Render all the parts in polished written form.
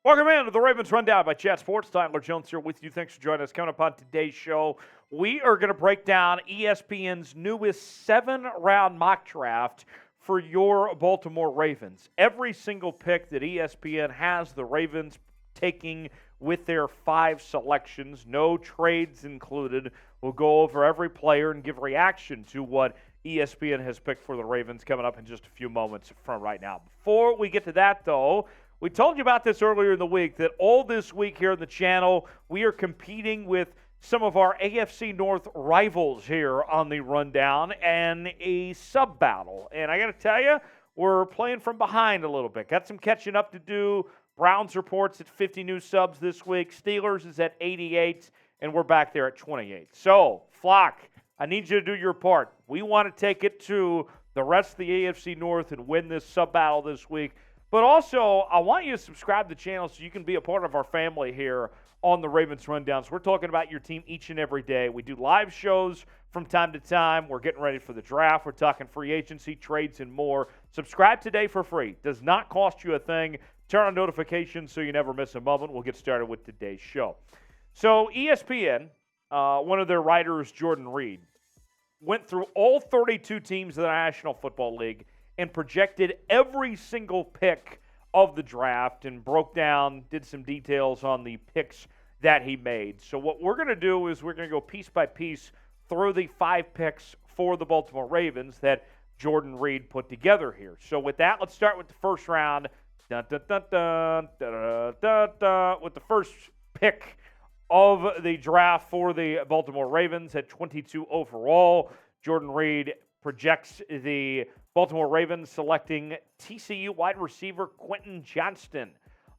Welcome in to the Ravens Rundown by Chat Sports. Tyler Jones here with you. Thanks for joining us. Coming up on today's show, we are going to break down ESPN's newest 7-round mock draft for your Baltimore Ravens. Every single pick that ESPN has the Ravens taking with their 5 selections, no trades included. We'll go over every player and give reaction to what ESPN has picked for the Ravens coming up in just a few moments from right now. Before we get to that, though, we told you about this earlier in the week, that all this week here on the channel, we are competing with some of our AFC North rivals here on the Rundown and a sub-battle. And I got to tell you, we're playing from behind a little bit. Got some catching up to do. Browns reports at 50 new subs this week. Steelers is at 88, and we're back there at 28. So, Flock, I need you to do your part. We want to take it to the rest of the AFC North and win this sub-battle this week. But also, I want you to subscribe to the channel so you can be a part of our family here on the Ravens Rundowns. We're talking about your team each and every day. We do live shows from time to time. We're getting ready for the draft. We're talking free agency, trades, and more. Subscribe today for free. Does not cost you a thing. Turn on notifications so you never miss a moment. We'll get started with today's show. So ESPN, one of their writers, Jordan Reid, went through all 32 teams of the National Football League and projected every single pick of the draft and broke down, did some details on the picks that he made. So what we're going to do is we're going to go piece by piece through the 5 picks for the Baltimore Ravens that Jordan Reid put together here. So with that, let's start with the first round. With the first pick of the draft for the Baltimore Ravens at 22 overall, Jordan Reid projects the Baltimore Ravens selecting TCU wide receiver Quentin Johnston.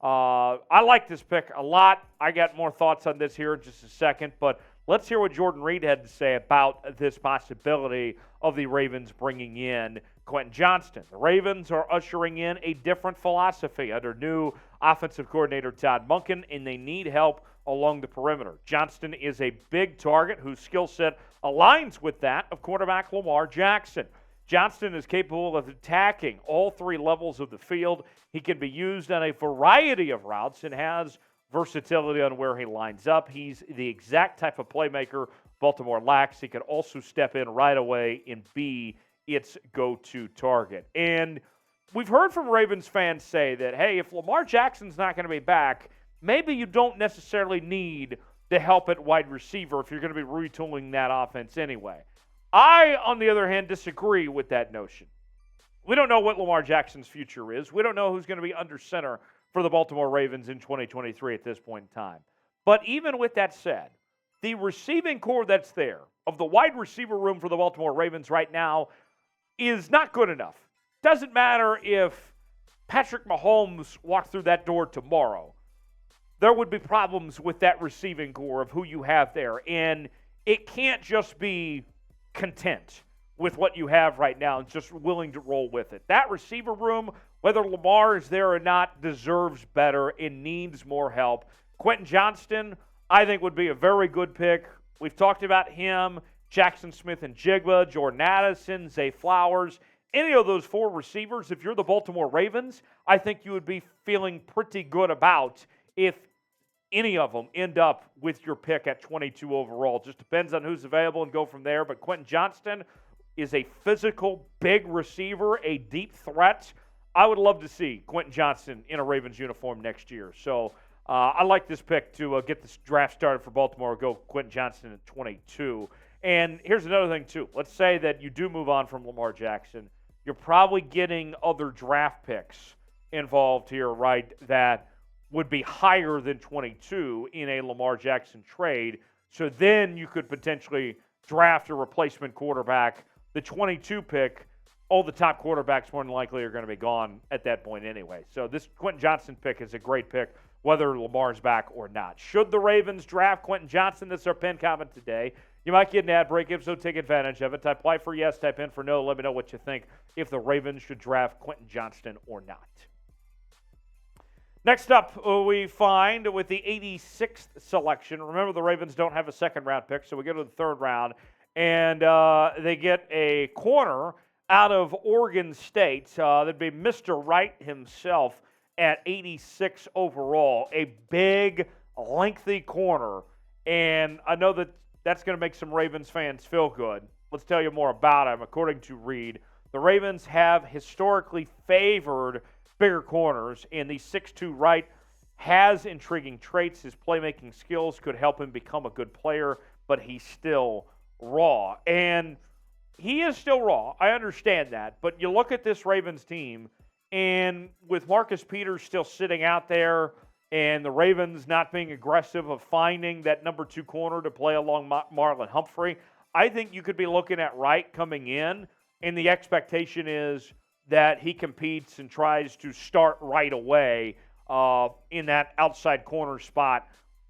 I like this pick a lot. I got more thoughts on this here in just a second, but let's hear what Jordan Reid had to say about this possibility of the Ravens bringing in Quentin Johnston. The Ravens are ushering in a different philosophy under new offensive coordinator Todd Monken, and they need help along the perimeter. Johnston is a big target whose skill set aligns with that of quarterback Lamar Jackson. Johnston is capable of attacking all 3 levels of the field. He can be used on a variety of routes and has versatility on where he lines up. He's the exact type of playmaker Baltimore lacks. He can also step in right away and be its go-to target. And we've heard from Ravens fans say that, hey, if Lamar Jackson's not going to be back, maybe you don't necessarily need the help at wide receiver if you're going to be retooling that offense anyway. I, on the other hand, disagree with that notion. We don't know what Lamar Jackson's future is. We don't know who's going to be under center for the Baltimore Ravens in 2023 at this point in time. But even with that said, the receiving core that's there of the wide receiver room for the Baltimore Ravens right now is not good enough. Doesn't matter if Patrick Mahomes walked through that door tomorrow. There would be problems with that receiving core of who you have there. And it can't just be content with what you have right now and just willing to roll with it. That receiver room, whether Lamar is there or not, deserves better and needs more help. Quentin Johnston, I think, would be a very good pick. We've talked about him, Jackson Smith-Njigba, Jordan Addison, Zay Flowers. Any of those 4 receivers, if you're the Baltimore Ravens, I think you would be feeling pretty good about if any of them end up with your pick at 22 overall. Just depends on who's available and go from there. But Quentin Johnston is a physical, big receiver, a deep threat. I would love to see Quentin Johnston in a Ravens uniform next year. So I like this pick to get this draft started for Baltimore. Go Quentin Johnston at 22. And here's another thing, too. Let's say that you do move on from Lamar Jackson. You're probably getting other draft picks involved here, right, that would be higher than 22 in a Lamar Jackson trade. So then you could potentially draft a replacement quarterback. The 22 pick, all the top quarterbacks more than likely are going to be gone at that point anyway. So this Quentin Johnston pick is a great pick, whether Lamar's back or not. Should the Ravens draft Quentin Johnston? That's our pinned comment today. You might get an ad break. If so, take advantage of it. Type Y for yes, type in for no. Let me know what you think if the Ravens should draft Quentin Johnston or not. Next up, we find with the 86th selection. Remember, the Ravens don't have a second-round pick, so we go to the third round, and they get a corner out of Oregon State. That'd be Mr. Wright himself, at 86 overall, a big, lengthy corner. And I know that that's going to make some Ravens fans feel good. Let's tell you more about him. According to Reid, the Ravens have historically favored bigger corners, and the 6'2" Wright has intriguing traits. His playmaking skills could help him become a good player, but he's still raw. And he is still raw. I understand that. But you look at this Ravens team, and with Marcus Peters still sitting out there and the Ravens not being aggressive of finding that number 2 corner to play along Marlon Humphrey, I think you could be looking at Wright coming in, and the expectation is that he competes and tries to start right away in that outside corner spot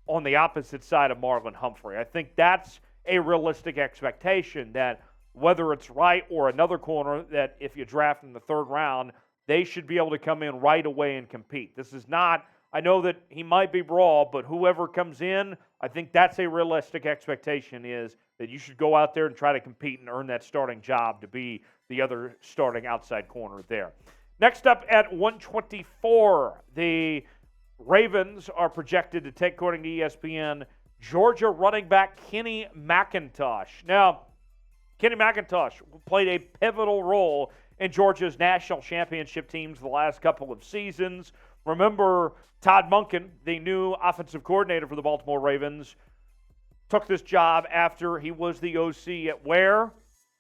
on the opposite side of Marlon Humphrey. I think that's a realistic expectation, that whether it's Wright or another corner, that if you draft in the 3rd round, they should be able to come in right away and compete. This is not, I know that he might be raw, but whoever comes in, I think that's a realistic expectation, is that you should go out there and try to compete and earn that starting job to be the other starting outside corner there. Next up at 124, the Ravens are projected to take, according to ESPN, Georgia running back Kenny McIntosh. Now, Kenny McIntosh played a pivotal role in Georgia's national championship teams the last couple of seasons. Remember, Todd Monken, the new offensive coordinator for the Baltimore Ravens, took this job after he was the OC at where?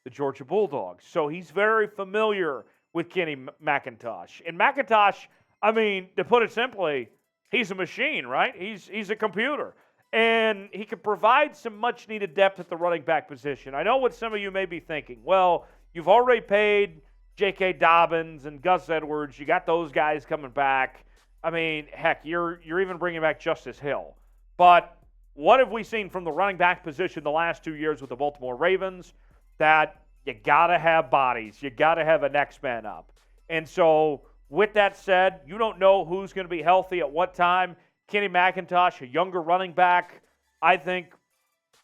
The Georgia Bulldogs. So he's very familiar with Kenny McIntosh. And McIntosh, I mean, to put it simply, he's a machine, right? He's a computer. And he can provide some much-needed depth at the running back position. I know what some of you may be thinking. Well, you've already paid J.K. Dobbins and Gus Edwards. You got those guys coming back. I mean, heck, you're even bringing back Justice Hill. But what have we seen from the running back position the last 2 years with the Baltimore Ravens? That you got to have bodies. You got to have a next man up. And so with that said, you don't know who's going to be healthy at what time. Kenny McIntosh, a younger running back, I think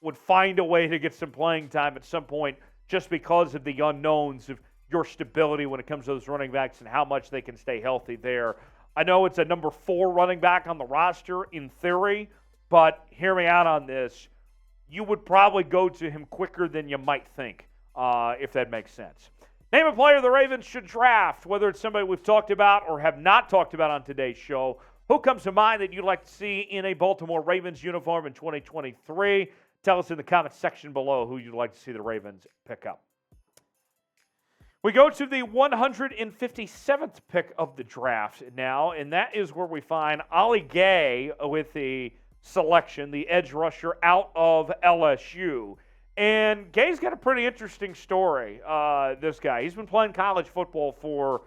would find a way to get some playing time at some point just because of the unknowns of your stability when it comes to those running backs and how much they can stay healthy there. I know it's a number 4 running back on the roster in theory, but hear me out on this. You would probably go to him quicker than you might think, if that makes sense. Name a player the Ravens should draft, whether it's somebody we've talked about or have not talked about on today's show. Who comes to mind that you'd like to see in a Baltimore Ravens uniform in 2023? Tell us in the comments section below who you'd like to see the Ravens pick up. We go to the 157th pick of the draft now, and that is where we find Ollie Gay with the selection, the edge rusher out of LSU. And Gay's got a pretty interesting story, this guy. He's been playing college football for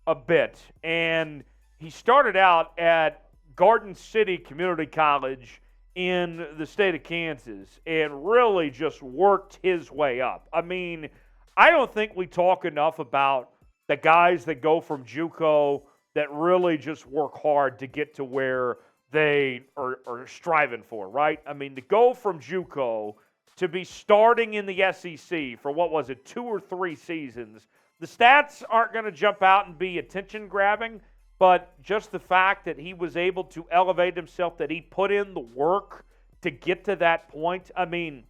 a bit, and he started out at Garden City Community College in the state of Kansas and really just worked his way up. I mean, I don't think we talk enough about the guys that go from JUCO that really just work hard to get to where they are striving for, right? I mean, to go from JUCO to be starting in the SEC for, 2 or 3 seasons, the stats aren't going to jump out and be attention-grabbing, but just the fact that he was able to elevate himself, that he put in the work to get to that point. I mean,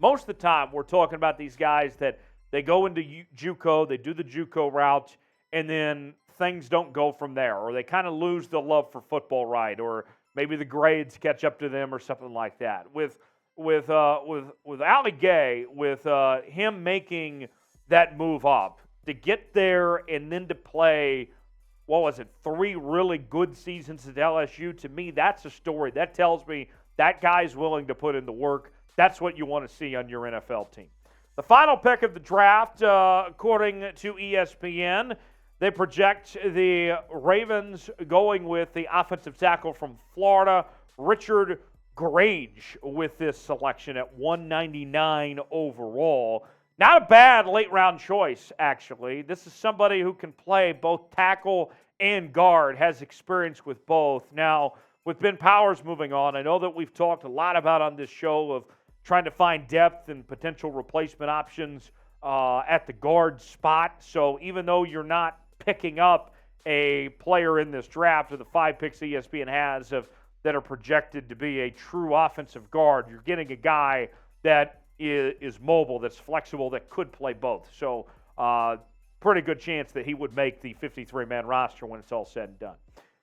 most of the time we're talking about these guys that they go into JUCO, they do the JUCO route, and then things don't go from there, or they kind of lose the love for football, right? Or maybe the grades catch up to them or something like that. With Ollie Gay, with him making that move up to get there and then to play, 3 really good seasons at LSU, to me, that's a story. That tells me that guy's willing to put in the work. That's what you want to see on your NFL team. The final pick of the draft, according to ESPN, they project the Ravens going with the offensive tackle from Florida, Richard Gouraige, with this selection at 199 overall. Not a bad late-round choice, actually. This is somebody who can play both tackle and guard, has experience with both. Now, with Ben Powers moving on, I know that we've talked a lot about on this show of trying to find depth and potential replacement options at the guard spot. So even though you're not picking up a player in this draft of the 5 picks ESPN has that are projected to be a true offensive guard. You're getting a guy that is mobile, that's flexible, that could play both. So pretty good chance that he would make the 53-man roster when it's all said and done.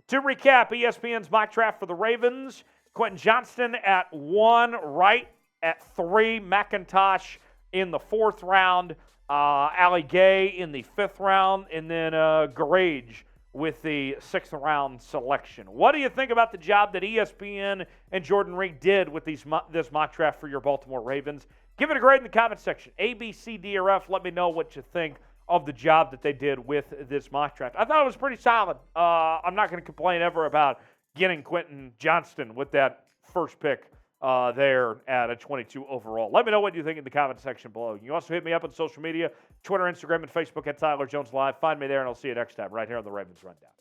To recap, ESPN's mock draft for the Ravens: Quentin Johnston at 1, Wright at 3, McIntosh in the 4th round, Ollie Gay in the 5th round, and then Gouraige with the 6th round selection. What do you think about the job that ESPN and Jordan Reid did with this mock draft for your Baltimore Ravens? Give it a grade in the comment section. A, B, C, D, or F. Let me know what you think of the job that they did with this mock draft. I thought it was pretty solid. I'm not going to complain ever about getting Quentin Johnston with that first pick there at a 22 overall. Let me know what you think in the comment section below. You can also hit me up on social media, Twitter, Instagram, and Facebook at Tyler Jones Live. Find me there, and I'll see you next time right here on the Ravens Rundown.